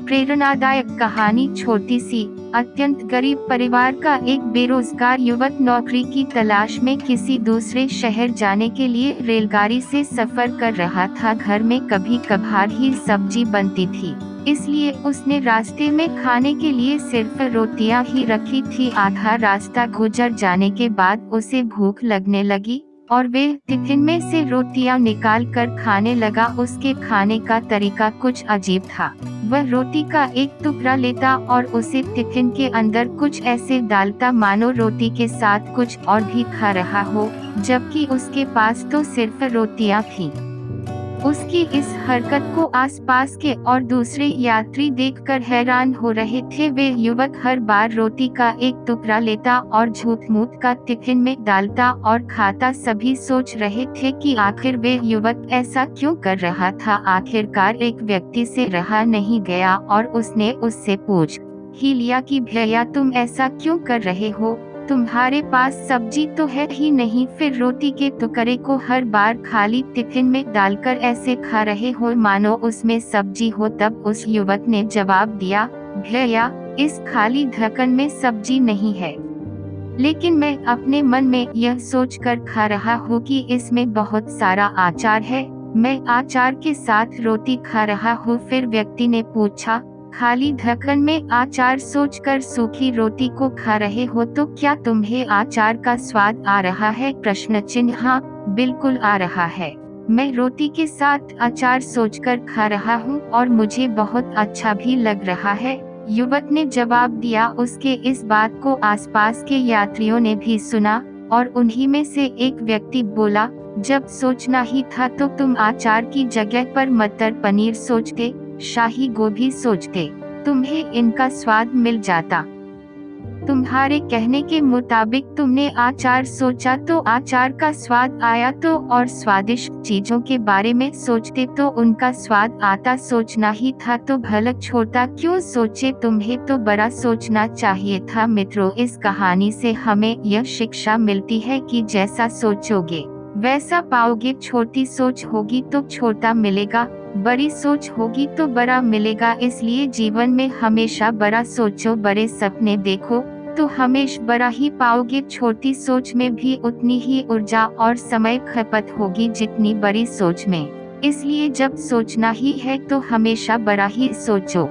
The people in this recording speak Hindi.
प्रेरणादायक कहानी। छोटी सी अत्यंत गरीब परिवार का एक बेरोजगार युवक नौकरी की तलाश में किसी दूसरे शहर जाने के लिए रेलगाड़ी से सफर कर रहा था। घर में कभी कभार ही सब्जी बनती थी, इसलिए उसने रास्ते में खाने के लिए सिर्फ रोटियां ही रखी थी। आधा रास्ता गुजर जाने के बाद उसे भूख लगने लगी और वे टिफिन में से रोटियां निकाल कर खाने लगा। उसके खाने का तरीका कुछ अजीब था। वह रोटी का एक टुकड़ा लेता और उसे टिफिन के अंदर कुछ ऐसे डालता मानो रोटी के साथ कुछ और भी खा रहा हो, जबकि उसके पास तो सिर्फ रोटियां थीं। उसकी इस हरकत को आसपास के और दूसरे यात्री देखकर हैरान हो रहे थे। वे युवक हर बार रोटी का एक टुकड़ा लेता और झूठ-मूठ का टिफिन में डालता और खाता। सभी सोच रहे थे कि आखिर वे युवक ऐसा क्यों कर रहा था। आखिरकार एक व्यक्ति से रहा नहीं गया और उसने उससे पूछ ही लिया कि भैया, तुम ऐसा क्यों कर रहे हो? तुम्हारे पास सब्जी तो है ही नहीं, फिर रोटी के टुकड़े को हर बार खाली टिफिन में डालकर ऐसे खा रहे हो मानो उसमें सब्जी हो। तब उस युवक ने जवाब दिया, भैया, इस खाली ढक्कन में सब्जी नहीं है, लेकिन मैं अपने मन में यह सोचकर खा रहा हूँ कि इसमें बहुत सारा अचार है। मैं अचार के साथ रोटी खा रहा हूँ। फिर व्यक्ति ने पूछा, खाली ढक्कन में अचार सोचकर सूखी रोटी को खा रहे हो तो क्या तुम्हें अचार का स्वाद आ रहा है? प्रश्न चिन्ह। हाँ, बिल्कुल आ रहा है। मैं रोटी के साथ अचार सोचकर खा रहा हूँ और मुझे बहुत अच्छा भी लग रहा है, युवक ने जवाब दिया। उसके इस बात को आसपास के यात्रियों ने भी सुना और उन्हीं में से एक व्यक्ति बोला, जब सोचना ही था तो तुम अचार की जगह पर मटर पनीर सोचते, शाही गोभी सोचते, तुम्हें इनका स्वाद मिल जाता। तुम्हारे कहने के मुताबिक तुमने अचार सोचा तो अचार का स्वाद आया, तो और स्वादिष्ट चीजों के बारे में सोचते तो उनका स्वाद आता। सोचना ही था तो भला छोटा क्यों सोचे, तुम्हें तो बड़ा सोचना चाहिए था। मित्रों, इस कहानी से हमें यह शिक्षा मिलती है कि जैसा सोचोगे वैसा पाओगे। छोटी सोच होगी तो छोटा मिलेगा, बड़ी सोच होगी तो बड़ा मिलेगा। इसलिए जीवन में हमेशा बड़ा सोचो, बड़े सपने देखो तो हमेशा बड़ा ही पाओगे। छोटी सोच में भी उतनी ही ऊर्जा और समय खपत होगी जितनी बड़ी सोच में। इसलिए जब सोचना ही है तो हमेशा बड़ा ही सोचो।